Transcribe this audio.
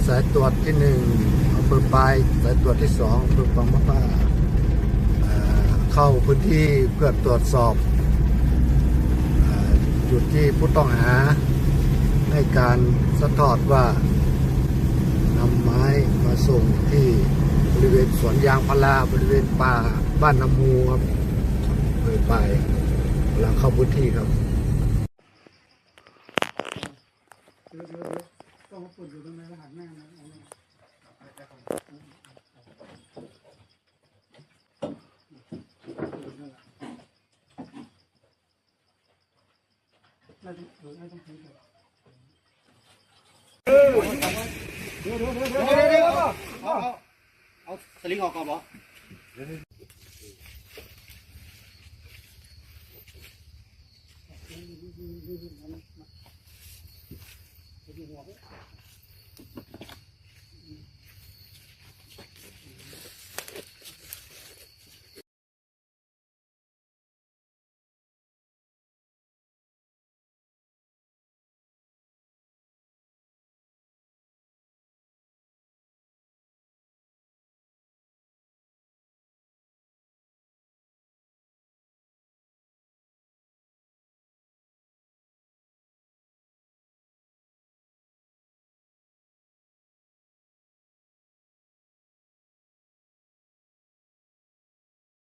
สายตรวจที่1อำเภอปายสายตรวจที่2อำเภอบางมะผ้าเข้าพื้นที่เพื่อตรวจสอบจุดที่ผู้ต้องหาให้การสะทอดว่านำไม้มาส่งที่บริเวณสวนยางพาราบริเวณป่าบ้านน้ำมูครับอำเภอปายกำลังเข้าพื้นที่ครับต้องมาปุ่นอยู่ตรงไหนรหัสแม่นะเอาสลิงออกก่อนบอ